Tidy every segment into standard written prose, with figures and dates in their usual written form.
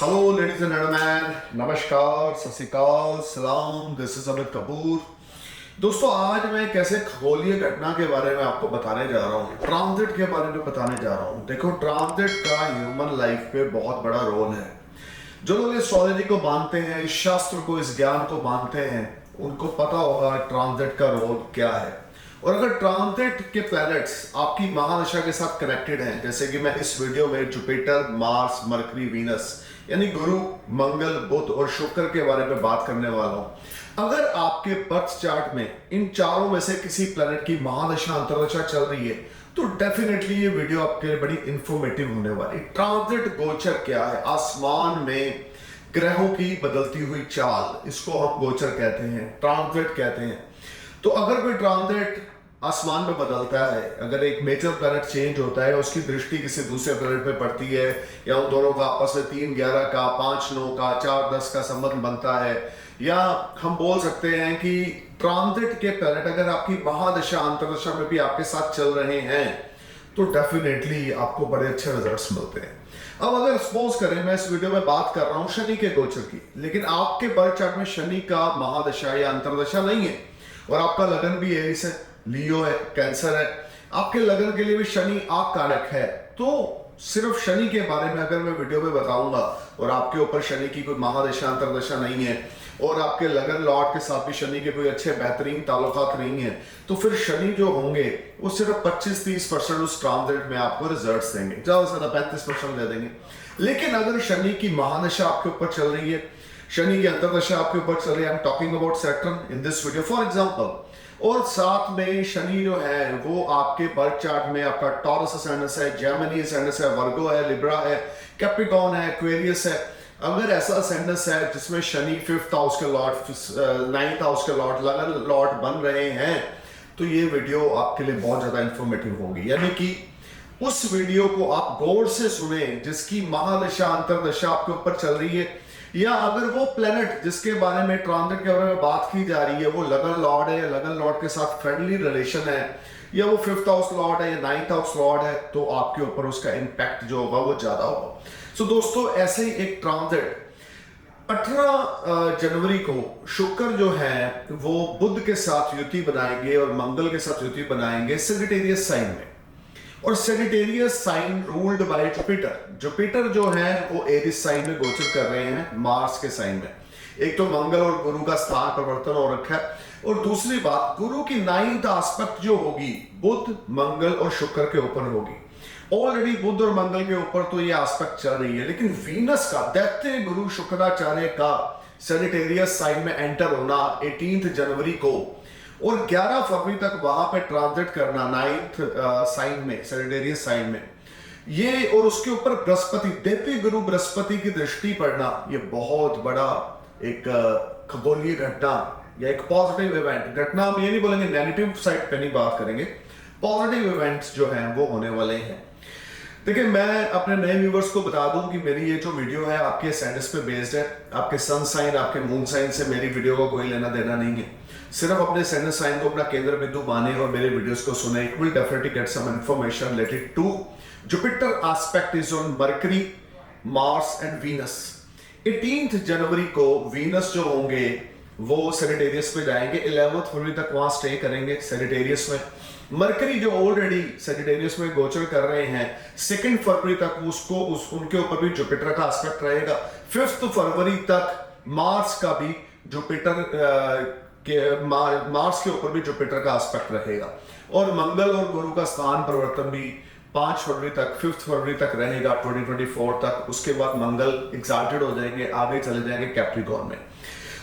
Hello ladies and gentleman, नमस्कार, सत श्री अकाल, सलाम। This is Amit Kapoor. दोस्तों, आज मैं कैसे खगोलीय घटना के बारे में आपको बताने जा रहा हूँ, ट्रांजिट के बारे में बताने जा रहा हूँ। देखो, ट्रांजिट का ह्यूमन लाइफ पे बहुत बड़ा रोल है। जो लोग एस्ट्रोलॉजी को मानते हैं, इस शास्त्र को, इस ज्ञान को मानते हैं, उनको पता होगा ट्रांजिट का रोल क्या है। और अगर ट्रांजिट के प्लैनेट्स आपकी महादशा के साथ कनेक्टेड हैं, जैसे कि मैं इस वीडियो में जुपिटर, मार्स, मरकरी, वीनस यानी गुरु, मंगल, बुध और शुक्र के बारे में बात करने वाला हूं। अगर आपके बर्थ चार्ट में इन चारों में से किसी प्लैनेट की महादशा, अंतर्दशा चल रही है, तो डेफिनेटली ये वीडियो आपके लिए बड़ी इंफॉर्मेटिव होने वाली। ट्रांजिट गोचर क्या है? आसमान में ग्रहों की बदलती हुई चाल, इसको हम गोचर कहते हैं, ट्रांजिट कहते हैं। तो अगर कोई ट्रांजिट आसमान में बदलता है, अगर एक मेजर प्लैनेट चेंज होता है, उसकी दृष्टि किसी दूसरे प्लैनेट पे पड़ती है, या उन दोनों का आपस में 3-11 का, 5-9 का, 4-10 का संबंध बनता है, या हम बोल सकते हैं कि ट्रांजिट के प्लैनेट अगर आपकी महादशा, अंतर्दशा में भी आपके साथ चल रहे हैं, तो डेफिनेटली आपको बड़े अच्छे रिजल्ट्स मिलते हैं। अब अगर सपोज करें, मैं इस वीडियो में बात कर रहा हूं शनि के गोचर की, लेकिन आपके बर्थ चार्ट में शनि का महादशा या अंतर्दशा नहीं है, और आपका लगन भी एरीज है, लियो है, कैंसर है, आपके लगन के लिए भी शनि आग कारक है, तो सिर्फ शनि के बारे में अगर मैं वीडियो में बताऊंगा और आपके ऊपर शनि की कोई महादशा, अंतर्दशा नहीं है, और आपके लगन लॉर्ड के साथ भी शनि के कोई अच्छे बेहतरीन ताल्लुकात नहीं है, तो फिर शनि जो होंगे वो सिर्फ 25-30% उस ट्रांजिट में आपको रिजल्ट्स देंगे, ज्यादा से ज्यादा 35% दे देंगे। लेकिन अगर शनि की महादशा आपके ऊपर चल रही है, शनि की अंतर्दशा आपके ऊपर चल रही है, I am talking about Saturn in this video for example, और साथ में शनि जो है वो आपके बर्थ चार्ट में आपका टॉरस असेंडेंस है, जेमिनी असेंडेंस है, वर्गो है, लिब्रा है, कैप्रिकॉर्न है, एक्वेरियस है। अगर ऐसा असेंडेंस है जिसमें शनि 5th हाउस के लॉर्ड, 9th हाउस के लॉर्ड, लगन लॉर्ड बन रहे हैं, तो ये वीडियो आपके लिए बहुत ज्यादा इंफॉर्मेटिव होगी। यानी कि उस वीडियो को आप गौर से सुने जिसकी महादशा, अंतर्दशा आपके ऊपर चल रही है, या अगर वो प्लेनेट जिसके बारे में ट्रांजिट के बारे में बात की जा रही है वो लगन लॉर्ड है, या लगन लॉर्ड के साथ फ्रेंडली रिलेशन है, या वो 5th हाउस लॉर्ड है या 9th हाउस लॉर्ड है, तो आपके ऊपर उसका इंपैक्ट जो होगा वो ज्यादा होगा। सो दोस्तों, ऐसे ही एक ट्रांजिट 18 जनवरी को शुक्र जो है वो बुध के साथ युति बनाएंगे और मंगल के साथ युति बनाएंगे सेजिटेरियस साइन में, और Sagittarius sign ruled by Jupiter. Jupiter जो है वो एरिस साइन में गोचर कर रहे हैं, मार्स के साइन में। एक तो मंगल और गुरु का स्थान परिवर्तन हो रखा है, और दूसरी बात, गुरु की 9th आस्पेक्ट जो होगी बुध, मंगल और शुक्र के ऊपर होगी। ऑलरेडी बुध और मंगल के ऊपर तो ये आस्पेक्ट चल रही है, लेकिन वीनस का, दैत्य गुरु शुक्राचार्य का सेजिटेरियस साइन में एंटर होना 18 जनवरी को, और 11 फरवरी तक वहां पे ट्रांजिट करना 9th साइन में, सेजिटेरियस साइन में, ये, और उसके ऊपर बृहस्पति, दैत्य गुरु बृहस्पति की दृष्टि पड़ना, ये बहुत बड़ा एक खगोलीय घटना या एक पॉजिटिव इवेंट, घटना हम ये नहीं बोलेंगे, नेगेटिव साइड पे नहीं बात करेंगे, पॉजिटिव इवेंट्स जो हैं वो होने वाले हैं। देखिए, मैं अपने नए व्यूवर्स को बता दूं कि मेरी ये जो वीडियो है आपके असेंडेंस पे बेस्ड है। आपके सन साइन, आपके मून साइन से मेरी वीडियो को कोई लेना देना नहीं है। सिर्फ अपने असेंडेंस साइन को अपना केंद्र बिंदु माने और मेरे वीडियोस को सुने। It will definitely get some information related to Jupiter aspect is on Mercury, Mars and Venus. 18 जनवरी को वीनस जो होंगे वो सेजिटेरियस पे जाएंगे, 11 फरवरी तक वहां स्टे करेंगे सेजिटेरियस में। मरकरी जो ऑलरेडी सेजिटेरियस में गोचर कर रहे हैं, 2 फरवरी तक उनके ऊपर भी जुपिटर का एस्पेक्ट रहेगा। 5 फरवरी तक मार्स का भी जुपिटर मार्स के ऊपर भी जुपिटर का एस्पेक्ट रहेगा, और मंगल और गुरु का स्थान परिवर्तन भी 5 फरवरी तक, 5 फरवरी तक रहेगा 2024 तक। उसके बाद मंगल एग्जाल्टेड हो जाएंगे, आगे चले जाएंगे कैप्रिकॉर्न में।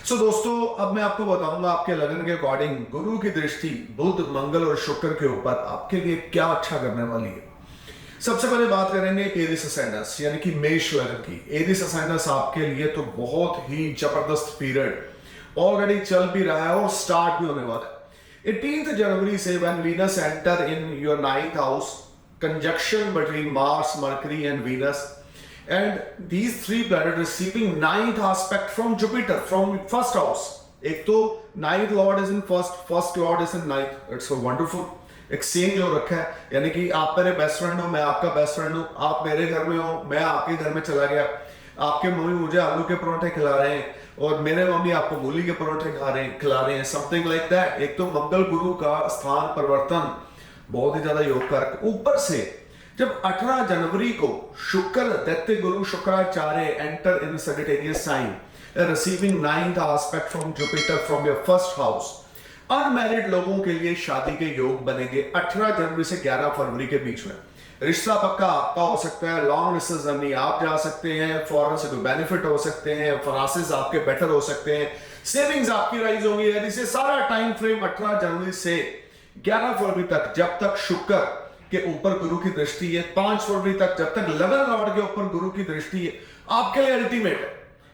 सो दोस्तों, अब मैं आपको बताऊंगा आपके लगन के अकॉर्डिंग गुरु की दृष्टि बुध, मंगल और शुक्र के ऊपर आपके लिए क्या अच्छा करने वाली है। सबसे पहले बात करेंगे एरिस असेंडेंस यानी कि मेष लगन की। एरिस असेंडेंस आपके लिए तो बहुत ही जबरदस्त पीरियड ऑलरेडी चल भी रहा है और स्टार्ट भी होने वाला है। 18 जनवरी से when Venus enter in your 9th house, conjunction between Mars, mercury and Venus, and these three planets receiving 9th aspect from Jupiter from 1st house. एक तो 9th lord is in first lord is in 9th. It's so wonderful. Exchange हो रखा है, यानी कि आप मेरे best friend हो, मैं आपका बेस्ट फ्रेंड हूं, आप मेरे घर में हो, मैं आपके घर में चला गया। आपके मम्मी मुझे आलू के परोठे खिला रहे हैं और मेरे मम्मी आपको मूली के परोठे खिला रहे हैं, समथिंग लाइक दैट। एक तो मंगल गुरु का स्थान परिवर्तन बहुत ही ज्यादा योगकारक। ऊपर से जब 18 जनवरी को शुक्र दैत्य गुरु Shukracharya enter in Sagittarius sign receiving 9th aspect from Jupiter from your first house, unmarried लोगों के लिए शादी के योग बनेंगे 18 जनवरी से 11 फरवरी के बीच में। रिश्ता पक्का आपका हो सकता है, लॉन्ग डिस्टेंस जर्नी आप जा सकते हैं, फॉरेन से कोई बेनिफिट हो सकते हैं, फाइनेंसेस आपके बेटर हो सकते हैं, सेविंग्स आपकी राइज होंगी। इसे सारा टाइम फ्रेम 18 जनवरी से 11 फरवरी तक, जब तक शुक्र के ऊपर गुरु की दृष्टि है, 5 फरवरी तक जब तक लगन लॉर्ड के ऊपर गुरु की दृष्टि है, आपके लिए अल्टीमेट है।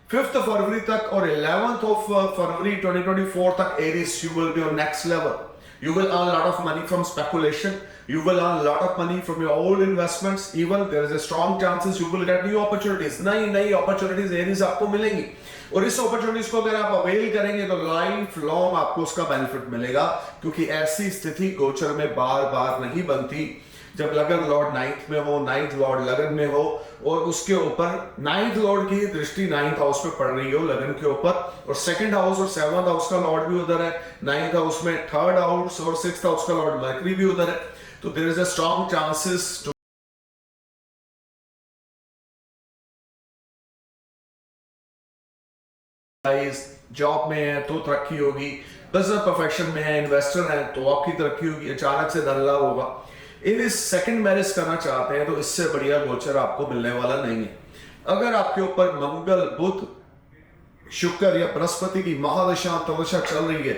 5th फरवरी तक और 11th of फरवरी 2024 तक Aries, you will be on next level. You will earn a lot of money from speculation. You will earn a lot of money from your old investments. Even there is a strong chances you will get new opportunities. नई opportunities Aries आपको मिलेंगी और इस opportunities को अगर आप avail करेंगे तो लाइफ लॉन्ग आपको उसका बेनिफिट मिलेगा, क्योंकि ऐसी स्थिति गोचर में बार बार नहीं बनती जब लगन लॉर्ड 9th में हो, 9th लॉर्ड लगन में हो और उसके ऊपर 9th लॉर्ड की दृष्टि 9th हाउस पे पड़ रही हो लगन के ऊपर, और 2nd हाउस और 7th हाउस का लॉर्ड भी उधर है, 9th हाउस में 3rd हाउस और 6th हाउस का लॉर्ड मर्करी भी उधर है। तो there is a strong chances to job में है तो तरक्की होगी, बिजनेस प्रोफेशन में है, इन्वेस्टर है तो आपकी तरक्की होगी, अचानक से धन लाभ होगा। इस सेकंड मैरिज करना चाहते हैं तो इससे बढ़िया गोचर आपको मिलने वाला नहीं है। अगर आपके ऊपर मंगल बुध शुक्र या बृहस्पति की महादशा तमशा चल रही है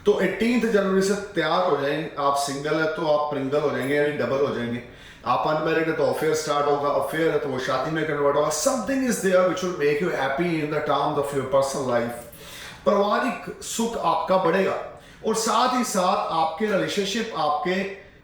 तो 18 जनवरी से तैयार हो जाएंगे। आप सिंगल है तो आप प्रिंगल हो जाएंगे, यानी डबल हो जाएंगे। आप अनमैरिड है तो अफेयर स्टार्ट होगा, अफेयर है तो वो शादी में कन्वर्ट होगा। Something is there which will make you happy in the terms of your personal life. पारिवारिक सुख आपका बढ़ेगा और साथ ही साथ आपके रिलेशनशिप आपके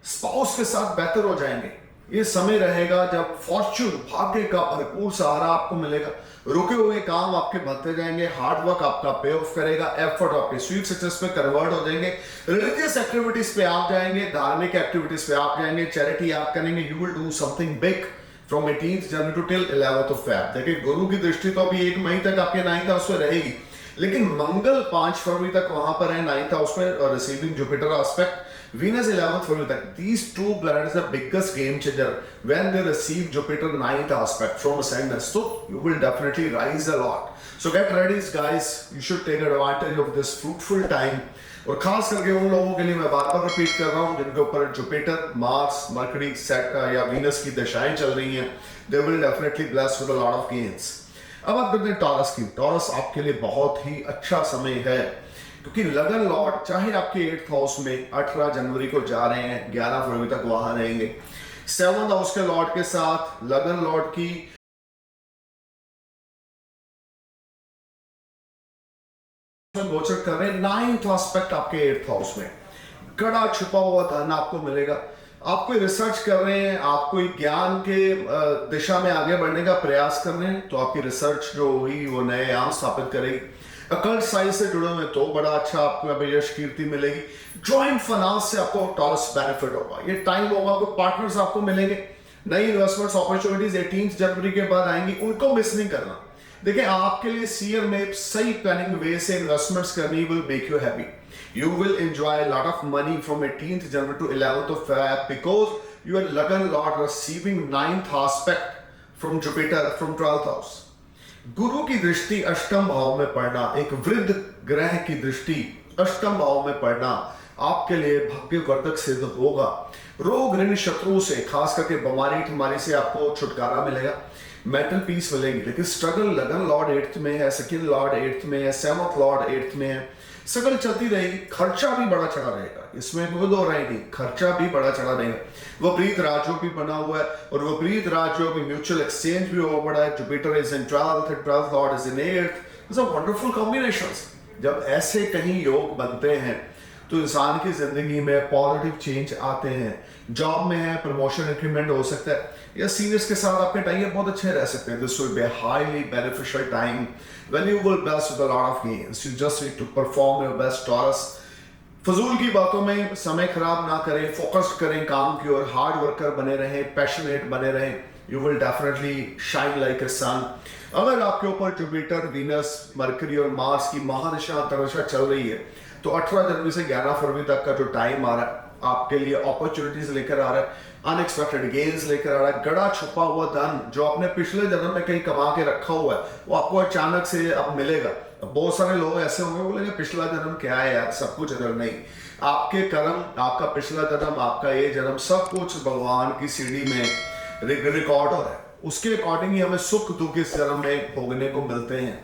स्पाउस के साथ बेहतर हो जाएंगे। ये समय रहेगा जब फॉर्च्यून भाग्य का भरपूर सहारा आपको मिलेगा, रुके हुए काम आपके बनते जाएंगे, हार्ड वर्क आपका पे ऑफ करेगा, एफर्ट आपके स्वीट सक्सेस पे कन्वर्ट हो जाएंगे, रिलीजियस एक्टिविटीज पे आप जाएंगे, धार्मिक एक्टिविटीज पे आप जाएंगे, चैरिटी आप करेंगे। You will do something big from 18th January to till 11th of Feb. देखिए गुरु की दृष्टि तो अभी 1 मई तक आपके 9th हाउस में रहेगी, लेकिन मंगल 5 फरवरी तक वहां पर है 9th हाउस में और receiving Jupiter aspect, Venus 11th February तक। These two planets are biggest game changer when they receive Jupiter 9th aspect from ascendant. So you will definitely rise a lot. So get ready guys. You should take advantage of this fruitful time. और खास करके उन लोगों के लिए मैं बार बार repeat कर रहा हूँ जिनके ऊपर जुपिटर, मार्स, मर्करी सेट या वीनस की दशाएं चल रही हैं, they will definitely bless with a lot of gains. अब आप देखते हैं टॉरस की। टॉरस आपके लिए बहुत ही अच्छा समय है, क्योंकि लगन लॉर्ड चाहे आपके 8th हाउस में 18 जनवरी को जा रहे हैं, 11 फरवरी तक वहां रहेंगे। 7th हाउस के लॉर्ड के साथ लगन लॉर्ड की गोचर कर रहे हैं 9th एस्पेक्ट आपके 8th हाउस में। कड़ा छुपा हुआ धन आपको मिलेगा। आप कोई रिसर्च कर रहे हैं, आप कोई ज्ञान के दिशा में आगे बढ़ने का प्रयास कर रहे हैं तो आपकी रिसर्च जो होगी वो नए आयाम स्थापित करेगी। अकल्ट साइंस से जुड़े हुए तो बड़ा अच्छा आपको यश कीर्ति मिलेगी। जॉइंट फाइनेंस से आपको टॉरस बेनिफिट होगा। ये टाइम होगा कोई पार्टनर्स आपको मिलेंगे, नई इन्वेस्टमेंट्स अपॉर्चुनिटीज 18 जनवरी के बाद आएंगी, उनको मिस नहीं करना। देखिए आपके लिए सीयर में सही प्लानिंग वे से इन्वेस्टमेंट्स करनी will make you happy. You will enjoy a lot of money from 18th January to 11th of Feb because you are Lagan Lord receiving 9th aspect from Jupiter from 12th house. गुरु की दृष्टि अष्टम भाव में पड़ना, एक वृद्ध ग्रह की दृष्टि अष्टम भाव में पड़ना आपके लिए भाग्यवर्धक सिद्ध होगा। रोग ऋण शत्रु से, खास करके बीमारी ठमारी से आपको छुटकारा मिलेगा, मेंटल पीस मिलेगी। लेकिन स्ट्रगल लगन लॉर्ड 8th में है, सेकंड लॉर्ड 8th में है, 7th लॉर्ड 8th में है, स्ट्रगल चलती रहेगी। खर्चा भी बड़ा चढ़ा रहेगा, इसमें कोई दो राय नहीं, खर्चा भी बड़ा चढ़ा रहेगा। विपरीत राजयोग भी बना हुआ है और विपरीत राजयोग में म्यूचुअल एक्सचेंज भी हो बड़ा है। Jupiter is in 12th and 12th Lord is in 8th. These are wonderful combinations. जब ऐसे कहीं योग बनते हैं तो इंसान की जिंदगी में पॉजिटिव चेंज आते हैं। जॉब में है, प्रमोशन इंक्रीमेंट हो सकता है, या सीनियर्स के साथ आपके टाइम बहुत अच्छे रह सकते हैं। This will be a highly beneficial time when you will bless with a lot of gains. You just need to perform your best, Taurus. फजूल की बातों में समय खराब ना करें, फोकस्ड करें काम की ओर, हार्ड वर्कर बने रहें, पैशनेट बने रहें, you will definitely shine like a sun. अगर आपके ऊपर जुपिटर, वीनस, मरकरी और मार्स की महादशा अंतर्दशा चल रही है तो 18 जनवरी से 11 फरवरी तक का जो टाइम आ रहा है आपके लिए अपॉर्चुनिटीज लेकर आ रहा है, अनएक्सपेक्टेड गेन्स लेकर आ रहा है। गड़ा छुपा हुआ धन जो आपने पिछले जन्म में कहीं कमा के रखा हुआ है वो आपको अचानक से अब मिलेगा। बहुत सारे लोग ऐसे होंगे बोलेंगे पिछला जन्म क्या है यार, सब कुछ अगर नहीं, आपके कर्म, आपका पिछला जन्म, आपका ये जन्म, सब कुछ भगवान की सीढ़ी में रिकॉर्ड हो रहा है। उसके अकॉर्डिंग ही हमें सुख दुख इस जन्म में भोगने को मिलते हैं।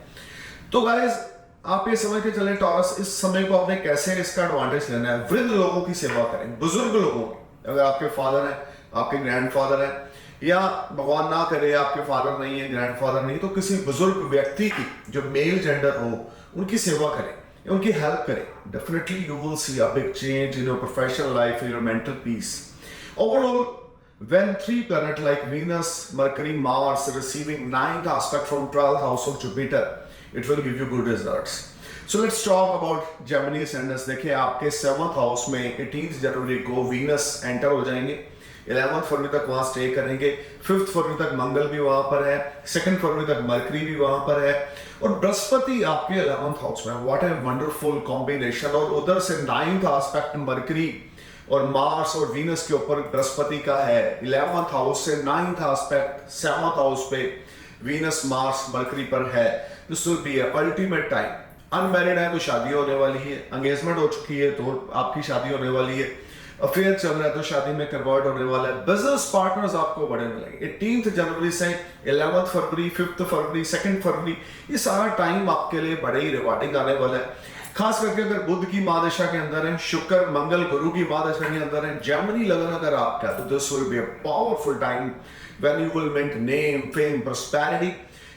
तो गाइस आप ये समझ के चले टॉरस, इस समय को आपने कैसे इसका एडवांटेज लेना है। वृद्ध लोगों की सेवा करें, बुजुर्ग लोगों की, अगर आपके फादर हैं, आपके ग्रैंडफादर हैं, या भगवान ना करे आपके फादर नहीं है, ग्रैंडफादर नहीं, तो किसी बुजुर्ग व्यक्ति की जो मेल जेंडर हो उनकी सेवा करें, उनकी हेल्प करें। Definitely you will see a big change in your professional life, in your mental peace. Overall when three planets like Venus, Mercury, Mars receiving 9th aspect from 12th house of Jupiter, it will give you good results. So let's talk about Gemini ascendants. देखिए आपके 7th house में 18 जनवरी को Venus enter हो जाएंगे, 11 फरवरी तक वहां stay करेंगे, 5 फरवरी तक मंगल भी वहां पर है, 2 फरवरी तक मरकरी भी वहां पर है, और बृहस्पति आपके 11th हाउस में। What a wonderful combination. और उधर से 9th एस्पेक्ट मरकरी और मार्स और वीनस के ऊपर बृहस्पति का है। 11th हाउस से 9th एस्पेक्ट 7th हाउस पे वीनस, मार्स, मरकरी पर है। This will be ultimate time. Unmarried है तो शादी होने वाली है, एंगेजमेंट हो चुकी है तो आपकी शादी होने वाली है, अफेयर चल रहा है तो शादी में कन्वर्ट होने वाला है। बिजनेस पार्टनर्स आपको बड़े मिलेंगे। 18 जनवरी से 11 फरवरी, 5 फरवरी, 2 फरवरी, ये सारा टाइम आपके लिए बड़े ही रिवार्डिंग आने वाला है। खास करके अगर बुध की महादशा के अंदर है, शुक्र, मंगल, गुरु की महादशा के अंदर है, जेमिनी लगन अगर आपका, तो this will be a powerful time when you will make name, fame, prosperity.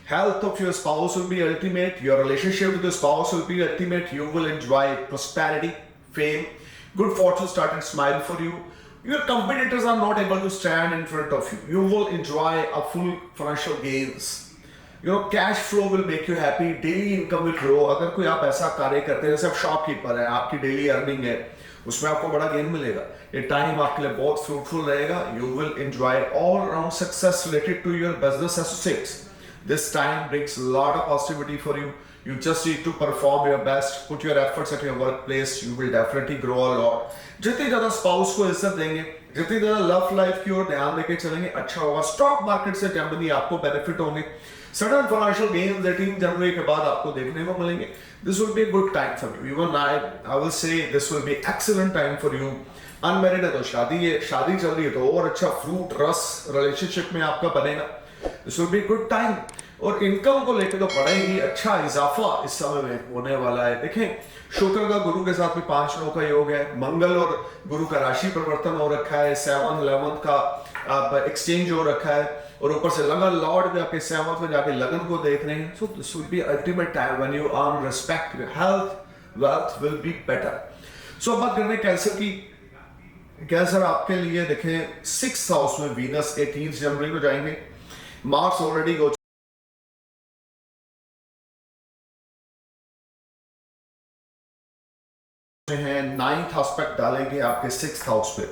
Health of your spouse will be ultimate. Your relationship with your spouse will be ultimate. You will enjoy prosperity, fame, good fortune start and smile for you. Your competitors are not able to stand in front of you. You will enjoy a full financial gains. Your cash flow will make you happy. Daily income will grow. अगर कोई आप ऐसा कार्य करते हैं जैसे आप shopkeeper है, आपकी डेली अर्निंग है, उसमें आपको बड़ा गेन मिलेगा। ये टाइम आपके लिए बहुत फ्रूटफुल रहेगा। You will enjoy all round success related to your business associates. This time brings a lot of positivity for you. You just need to perform your best, put your efforts at your workplace. You will definitely grow a lot. जितनी ज़्यादा spouse को इज्जत देंगे, जितनी ज़्यादा love life की ओर ध्यान देके चलेंगे, अच्छा होगा। स्टॉक मार्केट से जेमिनी आपको बेनिफिट होंगे। सडन फाइनेंशियल गेन्स 18 जनवरी के बाद आपको देखने को मिलेंगे। This will be a good time for you. Even I will say this will be excellent time for you. Unmarried है तो शादी है, शादी चल रही है तो और अच्छा फ्रूट रस रिलेशनशिप में आपका बनेगा। This will be a good time. और इनकम को लेकर तो बड़ा ही अच्छा इजाफा इस समय में होने वाला है। देखें शुक्र का गुरु के साथ भी 5 9 का योग है, मंगल और गुरु का राशि परिवर्तन हो रखा है, 7 11 का एक्सचेंज हो रखा है, और ऊपर से लगन लॉर्ड भी आपके 7 में जाके लगन को देख रहे हैं। So this will be ultimate time when you earn respect, health wealth will be better. So अब बात करते हैं कैंसर की। कैंसर आपके लिए देखें 6th हाउस में वीनस 18 जनवरी को जाएंगे, मार्स ऑलरेडी हो हैं, 9th एस्पेक्ट डालेंगे आपके 6th हाउस पे,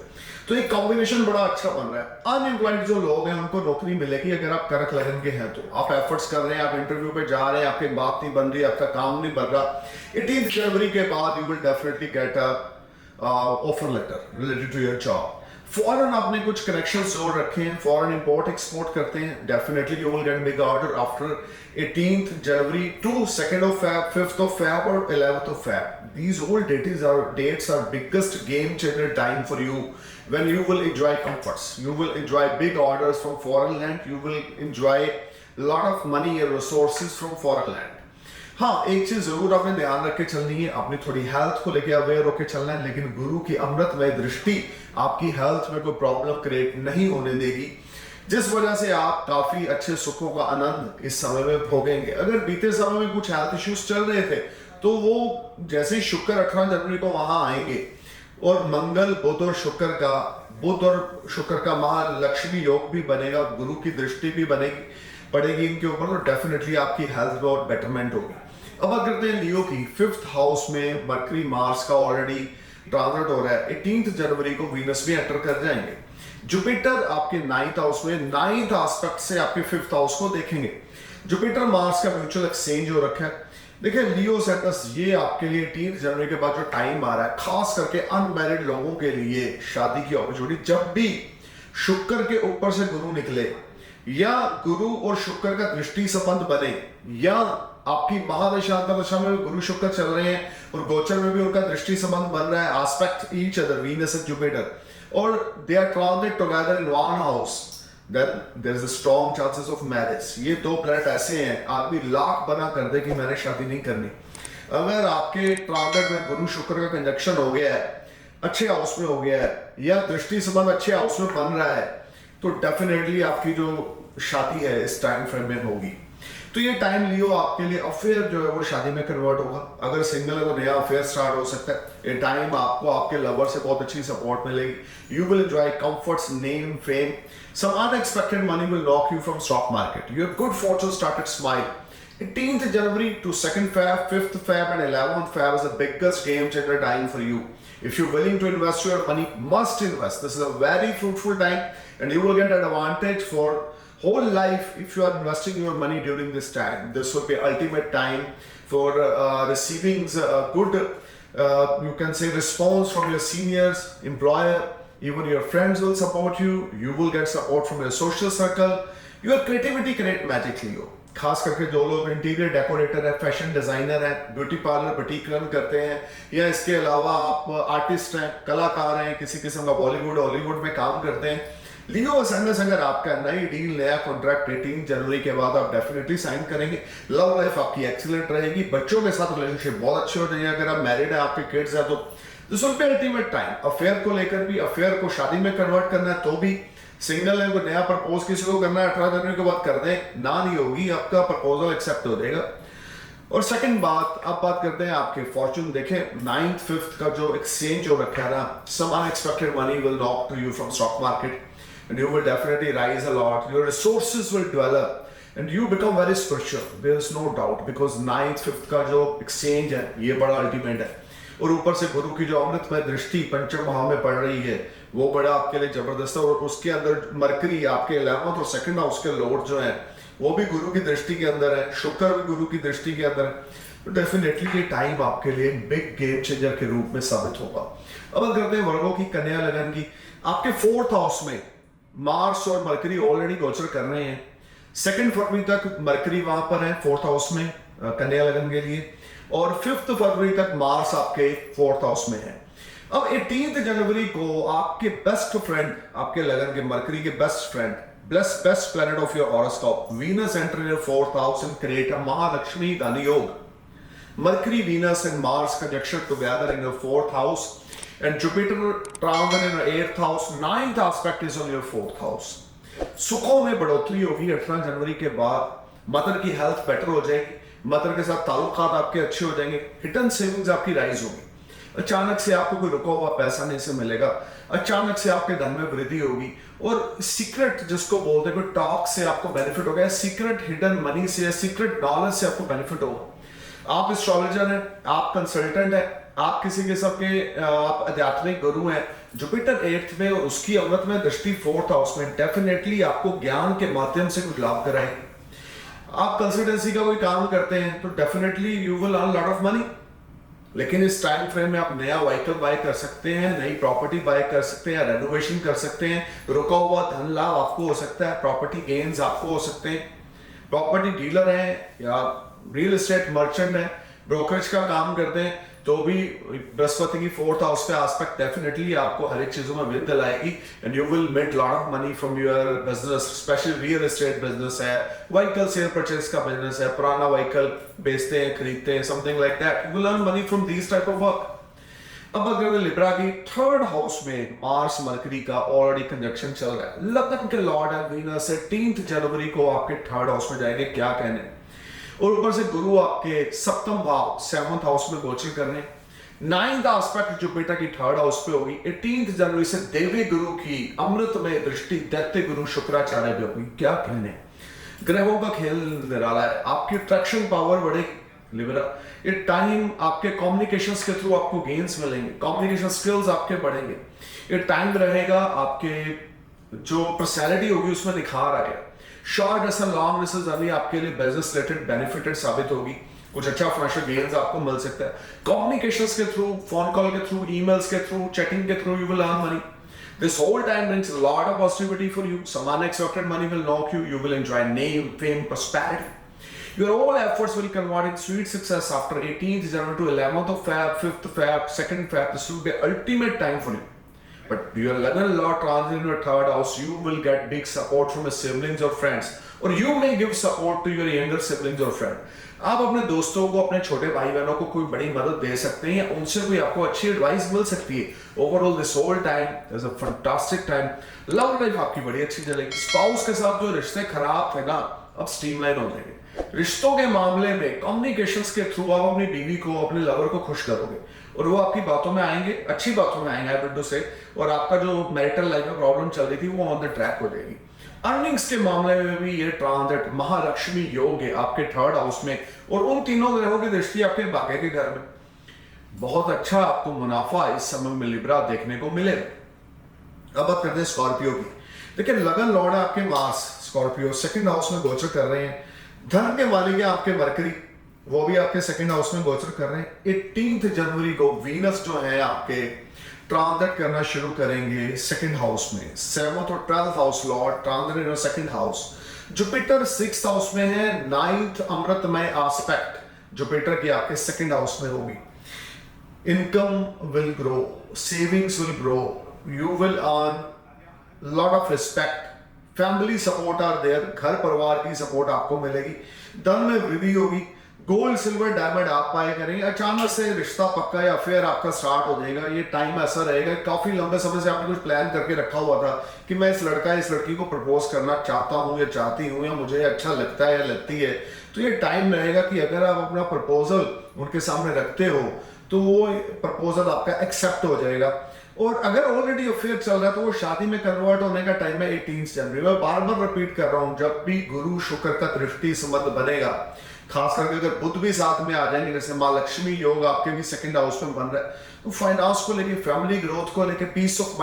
तो एक कॉम्बिनेशन बड़ा अच्छा बन रहा है। अनएम्प्लॉयड जो लोग हैं उनको नौकरी मिलेगी अगर आप करक लगन के हैं तो। आप एफर्ट्स कर रहे हैं, आप इंटरव्यू पे जा रहे हैं, आपकी बात नहीं बन रही, आपका काम नहीं बन रहा, 18 जनवरी के बाद you will definitely get a offer letter related to your job. Foreign आपने कुछ कनेक्शंस जोड़ रखे हैं, फॉरेन इंपोर्ट एक्सपोर्ट करते हैं, definitely you will get big order after 18th January to 2nd of Feb, 5th of Feb और 11th of Feb. These all dates are biggest game changer time for you when you will enjoy comforts. You will enjoy big orders from foreign land. You will enjoy lot of money and resources from foreign land. हाँ, एक चीज जरूर आपने ध्यान रख के चलनी है, आपने थोड़ी हेल्थ को लेके अवेयर होकर चलना है, लेकिन गुरु की अमृतमय दृष्टि आपकी हेल्थ में कोई प्रॉब्लम क्रिएट नहीं होने देगी, जिस वजह से आप काफी अच्छे सुखों का आनंद इस समय में भोगेंगे। अगर बीते समय में कुछ हेल्थ इश्यूज चल रहे थे तो वो जैसे शुक्र 18 जनवरी को वहां आएंगे और मंगल बुध और शुक्र का महालक्ष्मी योग भी बनेगा, गुरु की दृष्टि भी पड़ेगी इनके ऊपर, तो डेफिनेटली आपकी हेल्थ में और बेटरमेंट होगी। अब बात करते हैं लियो की। 5th हाउस में मरकरी मार्स का ऑलरेडी ट्रांजिट हो रहा है। 18 जनवरी को वीनस भी एंटर कर जाएंगे। जुपिटर आपके 9th हाउस में 9th एस्पेक्ट से आपके 5th हाउस को देखेंगे। जुपिटर मार्स का म्यूचुअल एक्सचेंज हो रखा है। देखिए लियो सेटस, ये आपके लिए 18 जनवरी के बाद जो टाइम आ रहा है, खास करके अनमैरिड लोगों के लिए शादी की अपॉर्चुनिटी, जब भी शुक्र के ऊपर से गुरु निकले या गुरु और शुक्र का दृष्टि संबंध बने या आपकी महादशा दशा में गुरु शुक्र चल रहे हैं और गोचर में भी उनका दृष्टि संबंध बन रहा है, aspect each other Venus and Jupiter, और they are transit together in one house, then there is a strong chances of marriage। ये दो प्लैनेट ऐसे हैं आदमी लाख बना कर दे कि मैंने शादी नहीं करनी। अगर आपके ट्रांजिट में गुरु शुक्र का कंजक्शन हो गया है, अच्छे हाउस में हो गया है या दृष्टि संबंध अच्छे हाउस में बन रहा है, तो डेफिनेटली आपकी जो शादी है इस टाइम फ्रेम में होगी। तो ये टाइम लियो आपके लिए अफेयर जो है वो शादी में कन्वर्ट होगा। अगर सिंगल है तो नया अफेयर स्टार्ट हो सकता है। ये टाइम आपको आपके लवर से बहुत अच्छी सपोर्ट मिलेगी। You will enjoy comforts, name, fame, some unexpected money will knock you from stock market, your good fortune started smile। 18th January to 2nd Feb, 5th Feb and 11th Feb is the biggest game changer time for you। If you're willing to invest your money, must invest। This is a very fruitful time and you will get an advantage for whole life if you are investing your money during this time। This will be ultimate time for receiving good you can say response from your seniors, employer, even your friends will support you, you will get support from your social circle, your creativity create magic लियो। खास करके जो लोग interior decorator है, fashion designer है, beauty parlour boutique run करते हैं या इसके अलावा आप आर्टिस्ट हैं, कलाकार हैं, किसी किस्म का बॉलीवुड हॉलीवुड में काम करते हैं, लियो असेंडेंस अगर आपका नई डील नया कॉन्ट्रैक्ट 18 जनवरी के बाद आप डेफिनेटली साइन करेंगे। लव लाइफ आपकी एक्सीलेंट रहेगी, बच्चों के साथ रिलेशनशिप बहुत अच्छे हो जाएंगे। अगर आप मैरिड है, आपके किड्स है, तो this will be ultimate time. Affair को लेकर भी, अफेयर को शादी में कन्वर्ट करना है तो भी, सिंगल है कोई नया प्रपोज किसी को करना है 18 जनवरी के बाद कर दें, ना नहीं होगी, आपका प्रपोजल एक्सेप्ट हो जाएगा। और सेकंड बात, अब बात करते हैं आपके फॉर्चून। देखें 9th 5th का जो एक्सचेंज हो रखा है ना, some unexpected money will knock to you from stock market and you will definitely rise a lot, your resources will develop and you become very spiritual, there is no doubt, because 9th 5th का जो exchange है ये बड़ा ultimate है। और ऊपर से गुरु की जो अमृतमय दृष्टि पंचम भाव में पड़ रही है वो बड़ा आपके लिए जबरदस्त है। और उसके अंदर मरकरी आपके 11th और 2nd हाउस के लॉर्ड जो है वो भी गुरु की दृष्टि के अंदर है, शुक्र भी गुरु की दृष्टि के अंदर है। तो डेफिनेटली ये टाइम आपके लिए बिग गेम चेंजर के रूप में साबित होगा। अब अगर करते हैं वर्गों की, कन्या लगन की, आपके 4th हाउस में मार्स और मरकरी ऑलरेडी गोचर कर रहे हैं। 2 फरवरी तक मरकरी वहां पर है 4th हाउस में कन्या लगन के लिए, और 5 फरवरी तक मार्स आपके 4th हाउस में है। अब 18 जनवरी को आपके बेस्ट फ्रेंड, आपके लगन के मरकरी के best friend, best planet of your horoscope, Venus enter in your 4th house and create a Mahalakshmi धन योग। Mercury, Venus and Mars conjunction together in your 4th house and Jupiter transit in your 8th house, 9th aspect is on your 4th house। सुखों में बढ़ोतरी होगी 18 जनवरी के बाद। Mother की हेल्थ बेटर हो जाएगी, मदर के साथ ताल्लुकात आपके अच्छे हो जाएंगे, हिडन सेविंग्स आपकी राइज होगी। अचानक से आपको कोई रुका हुआ पैसा नहीं से मिलेगा, अचानक से आपके धन में वृद्धि होगी। और सीक्रेट जिसको बोलते हैं, कोई टॉक से आपको बेनिफिट होगा, सीक्रेट हिडन मनी से, सीक्रेट नॉलेज से आपको बेनिफिट होगा। आप एस्ट्रोलॉजर हैं, आप कंसल्टेंट हैं, आप किसी किस्म के आप आध्यात्मिक गुरु हैं, जुपिटर 8th में और उसकी अमृत में दृष्टि 4th हाउस में डेफिनेटली आपको ज्ञान के माध्यम से कुछ लाभ कराएगी। आप कंसल्टेंसी का कोई काम करते हैं तो definitely you will earn lot of money. लेकिन इस टाइम फ्रेम में आप नया व्हीकल बाय कर सकते हैं, नई प्रॉपर्टी बाय कर सकते हैं, रेनोवेशन कर सकते हैं, रुका हुआ धन लाभ आपको हो सकता है, प्रॉपर्टी गेन्स आपको हो सकते हैं। प्रॉपर्टी डीलर है या रियल एस्टेट मर्चेंट है, ब्रोकरेज का काम करते हैं, तो भी बृहस्पति की 4th हाउस पे एस्पेक्ट डेफिनेटली आपको हर एक चीजों में वृद्धि लाएगी and you will make lot of money from your business, specially real estate business है, व्हीकल सेल परचेज का बिजनेस है, पुराना व्हीकल बेचते हैं, खरीदते हैं, something like that, you will earn money from this type of work. अब अगर लिब्रा की 3rd हाउस में मार्स मरकरी का ऑलरेडी कंजक्शन चल रहा है, लगन के लॉर्ड है वीनस 18 जनवरी को आपके 3rd हाउस में जाएंगे, क्या कहने। और ऊपर से गुरु आपके 7th भाव 7th हाउस में गोचर करने, 9th एस्पेक्ट जुपिटर की 3rd हाउस पे होगी। 18 जनवरी से देवी गुरु की अमृत में दृष्टि दैत्य गुरु शुक्राचार्य पे होगी, क्या कहने। ग्रहों का खेल निराला है, आपकी अट्रैक्शन पावर बढ़ेगी, लिब्रा, ये टाइम आपके कम्युनिकेशन के थ्रू आपको गेन्स मिलेंगे, कम्युनिकेशन स्किल्स आपके बढ़ेंगे। ये टाइम रहेगा आपके जो पर्सनैलिटी होगी उसमें निखार आएगा। Short distance long distance journey आपके लिए बिजनेस रिलेटेड बेनिफिटेड साबित होगी, कुछ अच्छा फाइनेंशियल गेन्स आपको मिल सकता है कम्युनिकेशंस के थ्रू, फोन कॉल के थ्रू, ईमेल्स के थ्रू, चैटिंग के through. You will earn money. This whole time brings a lot of positivity for you. Some unexpected money will knock you. You will enjoy name, fame, prosperity. Your all efforts will convert in sweet success after 18th January to 11th of Feb, 5th of Feb, 2nd Feb. This will be ultimate time for you. But your 11 Lord transit in your third house, you will get big support from your siblings or friends. Or you may give support to your younger siblings or friend. आप अपने दोस्तों को, अपने छोटे भाई बहनों को कोई बड़ी मदद दे सकते हैं, या उनसे कोई आपको अच्छी एडवाइस मिल सकती है। Overall this whole time is a fantastic time. Love life आपकी बड़ी अच्छी चलेगी। स्पाउस के साथ जो रिश्ते खराब थे ना, अब स्ट्रीमलाइन हो जाएंगे। रिश्तों के मामले में कम्युनिकेशंस के थ्रू आप अपनी बीवी को, अपने लवर को खुश करोगे और वो आपकी बातों में आएंगे, अच्छी बातों में आएंगे बिड्डू से, और आपका जो मैरिटल लाइफ में प्रॉब्लम चल रही थी वो ऑन द ट्रैक हो जाएगी। अर्निंग्स के मामले में भी ये ट्रांजिट महालक्ष्मी योग है आपके थर्ड हाउस में, और उन तीनों ग्रहों की दृष्टि आपके भाग्य के घर में। बहुत अच्छा आपको मुनाफा इस समय में लिब्रा देखने को मिलेगा। अब बात करते हैं स्कॉर्पियो की। देखिए, लगन लॉर्ड है आपके मार्स, स्कॉर्पियो सेकंड हाउस में गोचर कर रहे हैं। धन के मालिक है आपके मरकरी, वो भी आपके सेकंड हाउस में गोचर कर रहे हैं। 18 जनवरी को वीनस जो है आपके ट्रांजिट करना शुरू करेंगे सेकंड हाउस में। 7th और 12th house Lord transit in second house. Jupiter 6th house में है। 9th अमृतमय एस्पेक्ट जुपिटर की आपके सेकंड हाउस में होगी। Income will grow, savings will grow, you will earn lot of respect, family support are there, घर परिवार की support आपको मिलेगी। धन में वृद्धि होगी। गोल्ड सिल्वर डायमंड आप पाए करेंगे। अचानक से रिश्ता पक्का या अफेयर आपका स्टार्ट हो जाएगा। ये टाइम ऐसा रहेगा, काफी लंबे समय से आपने कुछ प्लान करके रखा हुआ था कि मैं इस लड़की को प्रपोज करना चाहता हूँ या चाहती हूँ, या मुझे अच्छा लगता है या लगती है, तो ये टाइम रहेगा कि अगर आप अपना प्रपोजल उनके सामने रखते हो तो वो प्रपोजल आपका एक्सेप्ट हो जाएगा। और अगर ऑलरेडी अफेयर चल रहा है तो वो शादी में कन्वर्ट होने का टाइम है 18 जनवरी। मैं बार बार रिपीट कर रहा हूँ, जब भी गुरु शुक्र का दृष्टि संबंध बनेगा, खास करके अगर बुध भी साथ में आ जाएंगे, जैसे माँ लक्ष्मी योग आपके भी सेकंड हाउस में बन रहा है, तो फाइनेंस को लेके, फैमिली ग्रोथ को लेके, पीस ऑफ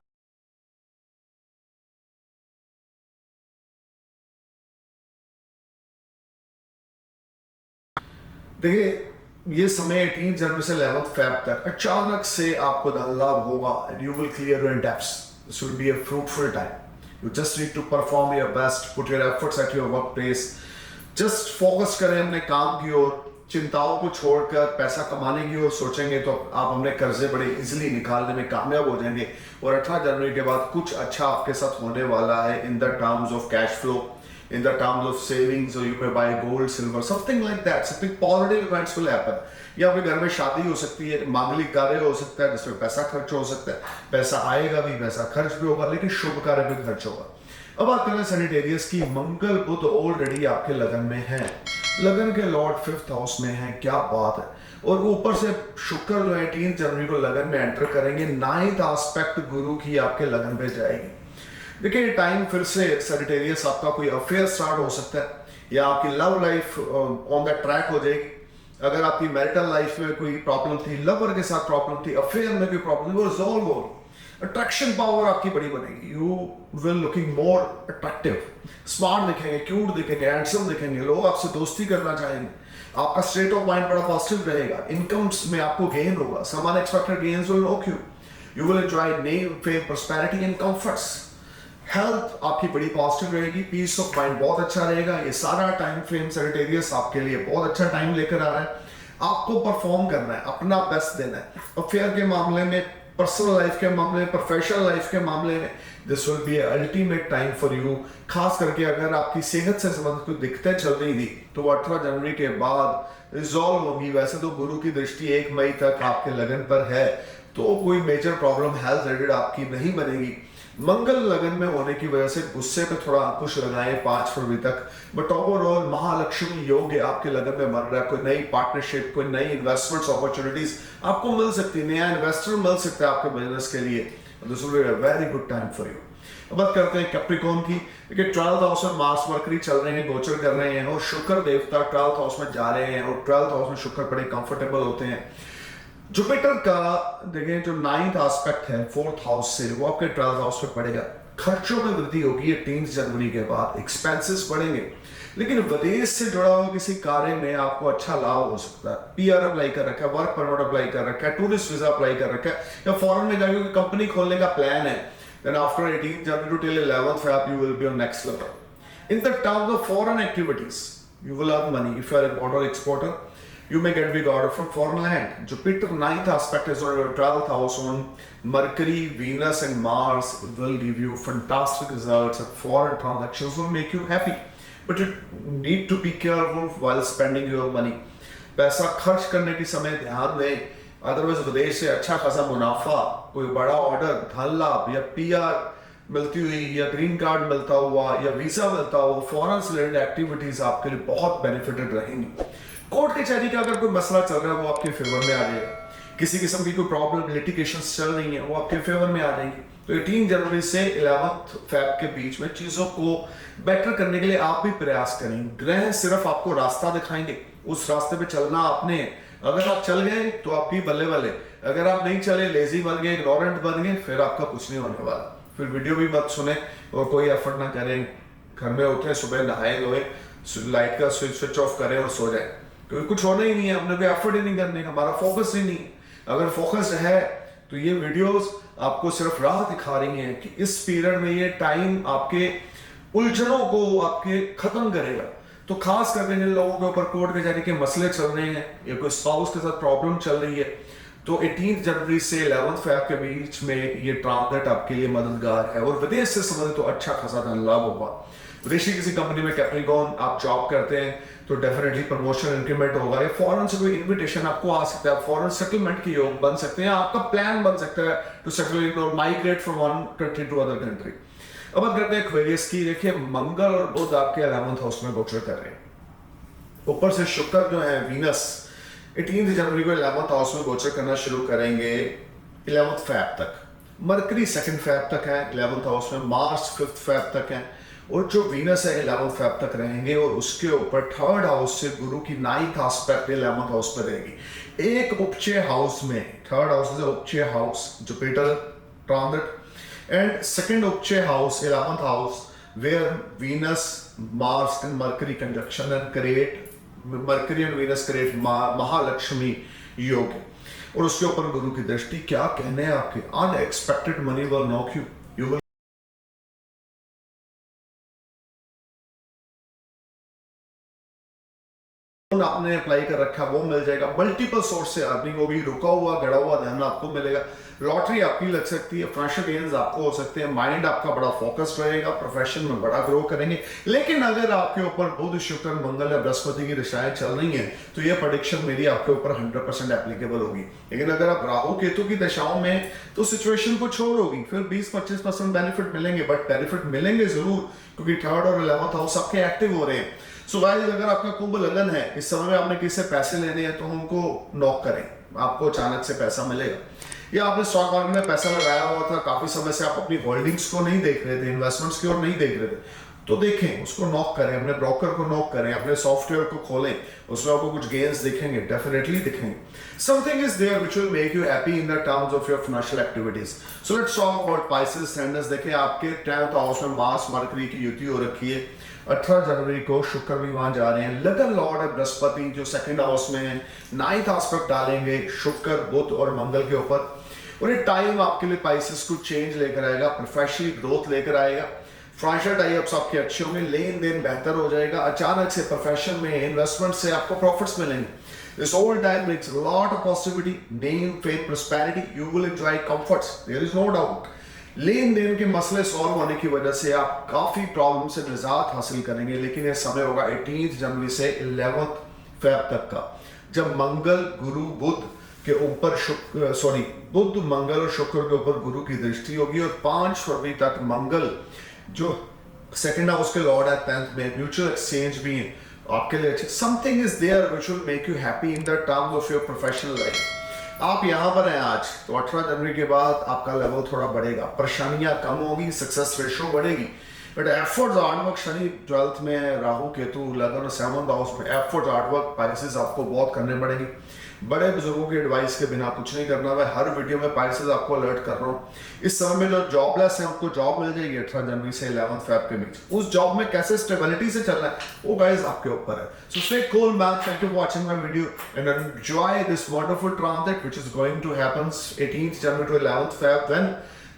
देखिए, ये समय 18 जनवरी से 11 फेब तक अचानक से आपको धन लाभ होगा। You will clear your debts. This will be a fruitful time. You just need to perform your best, put your efforts at your work place. Just focus करें अपने काम की ओर, चिंताओं को छोड़कर पैसा कमाने की ओर सोचेंगे तो आप अपने कर्जे बड़े इजीली निकालने में कामयाब हो जाएंगे। और 18 जनवरी के बाद कुछ अच्छा आपके साथ होने वाला है इन the terms of cash flow, in the terms of savings, or you may buy gold, silver, something like that. Something positive events will happen. या फिर घर में शादी हो सकती है, मांगलिक कार्य हो सकता है जिसमें पैसा खर्च हो सकता है। पैसा आएगा भी, पैसा खर्च भी होगा, लेकिन शुभ कार्य भी खर्च होगा। अब बात करें सैजिटेरियस की। मंगल बुध ऑलरेडी आपके लगन में है। लगन के लॉर्ड 5th हाउस में है, क्या बात है। और ऊपर से शुक्र जो है 18 जनवरी को लगन में एंटर करेंगे। 9th एस्पेक्ट गुरु की आपके लगन पे जाएगी। देखिए, टाइम फिर से सैजिटेरियस आपका कोई अफेयर स्टार्ट हो सकता है, या आपकी love life on the track हो जाएगी। अगर आपकी मैरिटल लाइफ में कोई प्रॉब्लम थी, लवर के साथ प्रॉब्लम थी, अफेयर में कोई प्रॉब्लम, वो रिजॉल्व होगी। अट्रैक्शन पावर आपकी बड़ी बनेगी। You will looking more attractive, smart दिखेंगे, क्यूट दिखेंगे, हैंडसम दिखेंगे, लोग आपसे दोस्ती करना चाहेंगे। आपका स्टेट ऑफ माइंड बड़ा पॉजिटिव रहेगा। इनकम्स में आपको गेन होगा। Some unexpected gains will knock you. You will enjoy name, fame, prosperity and comforts. Health आपकी बड़ी पॉजिटिव रहेगी। पीस ऑफ माइंड बहुत अच्छा रहेगा। ये सारा टाइम फ्रेम सैजिटेरियस आपके लिए बहुत अच्छा टाइम लेकर आ रहा है। आपको परफॉर्म करना है, अपना बेस्ट देना है। अफेयर के मामले में, पर्सनल लाइफ के मामले में, प्रोफेशनल लाइफ के मामले में, this will be ultimate time for you. खास करके अगर आपकी सेहत से संबंधित कोई दिक्कतें चल रही थी तो 18 जनवरी के बाद रिजॉल्व होगी। वैसे तो गुरु की दृष्टि 1 मई तक आपके लगन पर है, तो कोई मेजर प्रॉब्लम हेल्थ रिलेटेड आपकी नहीं बनेगी। मंगल लगन में होने की वजह से गुस्से पे थोड़ा अंकुश लगाए 5 फरवरी तक। बट ओवरऑल महालक्ष्मी योग है आपके लगन में बन रहा है। कोई नई पार्टनरशिप, कोई नई इन्वेस्टमेंट्स अपॉर्चुनिटीज आपको मिल सकती है। नया इन्वेस्टर मिल सकता है आपके बिजनेस के लिए। This will be a very good time for you. अब बात करते हैं कैप्रिकॉर्न की। देखिए 12th हाउस में मार्स मरकरी चल रहे हैं, गोचर कर रहे हैं, और शुक्र देवता 12th हाउस में जा रहे हैं, और 12th हाउस में शुक्र बड़े कंफर्टेबल होते हैं। जुपिटर का देखें जो 9th एस्पेक्ट है 4th हाउस से, वो आपके 12th हाउस में पड़ेगा। खर्चों में वृद्धि होगी 18 जनवरी के बाद, एक्सपेंसेस बढ़ेंगे, लेकिन विदेश से जुड़ा हुआ किसी कार्य में आपको अच्छा लाभ हो सकता है। पीआर अप्लाई कर रखा है, वर्क परमिट अप्लाई कर रखा है, टूरिस्ट वीजा अप्लाई कर रखा है, या फॉरेन में जाके कोई कंपनी खोलने का प्लान है, then after 18th January till 11th Feb you will be on next level. In the terms of foreign activities, you will earn money. If you are an importer exporter, you may get big order from foreign land. Jupiter 9th aspect is on your 12th house on Mercury, Venus and Mars will give you fantastic results, and foreign transactions will make you happy. But you need to be careful while spending your money. पैसा खर्च करने के समय ध्यान दें, otherwise विदेश से अच्छा खासा मुनाफा, कोई बड़ा ऑर्डर, धन लाभ या पीआर मिलती हुई, या ग्रीन कार्ड मिलता हुआ, या वीजा मिलता हुआ, फॉरेन से रिलेटेड एक्टिविटीज आपके लिए बहुत बेनिफिटेड रहेंगी। कोर्ट कचहरी का अगर कोई मसला चल रहा है वो आपके फेवर में आ जाएगा। किसी किस्म की कोई प्रॉब्लम, लिटिगेशंस चल रही है, वो आपके फेवर में आ जाएंगी। तो 18 जनवरी से 11th फेब के बीच में चीजों को बेटर करने के लिए आप भी प्रयास करें। ग्रह सिर्फ आपको रास्ता दिखाएंगे, उस रास्ते पे चलना आपने। अगर आप चल गए तो आपकी बल्ले बल्ले, अगर आप नहीं चले, लेजी बन गए, इग्नोरेंट बन गए, फिर आपका कुछ नहीं होने वाला। फिर वीडियो भी मत सुने और कोई एफर्ट ना करें। घर में उठे, सुबह नहाए धोए, लाइट का स्विच ऑफ करें और सो जाए, क्योंकि कुछ होना ही नहीं है, हमने कोई एफर्ट ही नहीं करने का, हमारा फोकस ही नहीं। अगर फोकस है तो ये वीडियोस आपको सिर्फ राह दिखा रही हैं कि इस पीरियड में ये टाइम आपके उलझनों को आपके खत्म करेगा। तो खास करके जिन लोगों के ऊपर कोर्ट कचहरी के मसले चल रहे हैं, या कोई स्पाउस के साथ प्रॉब्लम चल रही है, तो 18 जनवरी से 11th फेब के बीच में ये ट्रांजिट आपके लिए मददगार है। और विदेश से संबंधित तो अच्छा खासा धन लाभ होगा। विदेशी किसी कंपनी में कैप्रिकॉर्न आप जॉब करते हैं तो डेफिनेटली प्रमोशन, इंक्रीमेंट होगा, या फॉरेन से कोई इन्विटेशन आपको आ सकता है, फॉरेन सेटलमेंट के योग बन सकते हैं, आपका प्लान बन सकता है टू सेटल और migrate from one country to other country. अब बात करते हैं एक्वेरियस की। देखिए मंगल और बुध आपके 11th हाउस में गोचर कर रहे हैं। ऊपर से शुक्र जो है, वीनस 18 जनवरी को 11th हाउस में गोचर करना शुरू करेंगे 11th फेब तक। मरकरी 2nd फेब तक है 11th हाउस में, मार्स 5th फेब तक है, और जो वीनस है 11th फेब तक रहेंगे। और उसके ऊपर 3rd हाउस से गुरु की 9th एस्पेक्ट 11th हाउस पर रहेगी। एक उपचय हाउस में, 3rd हाउस इज उपचय house, Jupiter transit, and second उपचय house 11th house where Venus, Mars and Mercury conjunction and create Mercury and Venus create Mahalakshmi योग। और उसके ऊपर गुरु की दृष्टि, क्या कहने हैं आपके, unexpected money will knock you, you will आपने अप्लाई कर रखा वो मिल जाएगा। मल्टीपल सोर्स से अर्निंग, वो भी रुका हुआ गड़ा हुआ धन आपको मिलेगा। लॉटरी आपकी लग सकती है, फाइनेंशियल गेन्स आपको हो सकते हैं, माइंड आपका बड़ा फोकस रहेगा, प्रोफेशन में बड़ा ग्रो करेंगे। लेकिन अगर आपके ऊपर बुध, शुक्र, मंगल या बृहस्पति की दिशाएं चल रही हैं तो ये प्रेडिक्शन मेरी आपके ऊपर 100% एप्लीकेबल होगी। लेकिन अगर आप राहु केतु की दशाओं में तो सिचुएशन कुछ और होगी, फिर 20-25% बेनिफिट मिलेंगे, बट बेनिफिट मिलेंगे जरूर, क्योंकि 3rd और 11th हाउस आपके एक्टिव हो रहे हैं। सो गाइस, अगर आपका कुंभ लगन है, इस समय में आपने किसी से पैसे लेने हैं तो उनको नॉक करें, आपको अचानक से पैसा मिलेगा। या आपने स्टॉक मार्केट में पैसा लगाया हुआ था, काफी समय से आप अपनी होल्डिंग्स को नहीं देख रहे थे, इन्वेस्टमेंट्स की ओर नहीं देख रहे थे, तो देखें, उसको नॉक करें, अपने ब्रोकर को नॉक करें, अपने सॉफ्टवेयर को खोलें, उसमें आपको कुछ गेन्स दिखेंगे, डेफिनेटली दिखेंगे। Something is there which will make you happy in the terms of your financial activities. So let's talk about Pisces standards. देखिए आपके 10th हाउस में मार्स मरकरी की युति हो रखी है। 18 जनवरी को शुक्र भी वहां जा रहे हैं। लगन लॉर्ड है बृहस्पति जो 2nd हाउस में है, 9th एस्पेक्ट डालेंगे शुक्र, बुध और मंगल के ऊपर। और ये टाइम आपके लिए पाइसेस को चेंज लेकर आएगा, प्रोफेशनल ग्रोथ लेकर आएगा, फाइनेंशियल टाइप्स आपके अच्छे होंगे, लेन देन बेहतर हो जाएगा, अचानक से प्रोफेशन में, इन्वेस्टमेंट से आपको प्रॉफिट्स मिलेंगे। This whole time makes a lot of positivity, name, fame, prosperity. You will enjoy comforts. There is no doubt. लेन देन के मसले सॉल्व होने की वजह से आप काफी प्रॉब्लम से निजात हासिल करेंगे। लेकिन ये समय होगा 18 जनवरी से 11th फेब तक का, जब मंगल, गुरु, बुध के ऊपर बुध, मंगल और शुक्र के ऊपर गुरु की दृष्टि होगी। और 5 फरवरी तक मंगल जो 2nd हाउस के लॉर्ड है 10th में, म्यूचुअल एक्सचेंज भी आपके लिए अच्छे। Something is there which will make you happy in the terms of your professional life. आप यहाँ पर हैं आज, तो 18 जनवरी के बाद आपका लेवल थोड़ा बढ़ेगा, परेशानियां कम होगी, सक्सेस रेशो बढ़ेगी, but efforts hard work, Shani 12th में, राहु केतु 11 और 7th हाउस में, एफर्ट्स हार्डवर्क पाइसेस आपको बहुत करने पड़ेंगे। बड़े बुजुर्गों की एडवाइस के बिना कुछ नहीं करना। मैं हर वीडियो में पाइसेस आपको अलर्ट कर रहा हूँ। इस समय में जो जॉबलेस हैं उनको जॉब मिल जाएगी 18 जनवरी से 11 फेब के बीच। उस जॉब में कैसे स्टेबिलिटी से चलना है वो गाइस आपके ऊपर है। So stay cool man, thank you for watching my video and enjoy this wonderful transit which is going to happen 18th January to 11th Feb when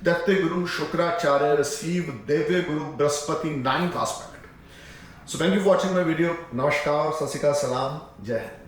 दैत्य गुरु Shukracharya receive देव्य Guru Brihaspati 9th aspect. So thank you for watching my video. Namaskar, Sasika, Salam, Jai Hind.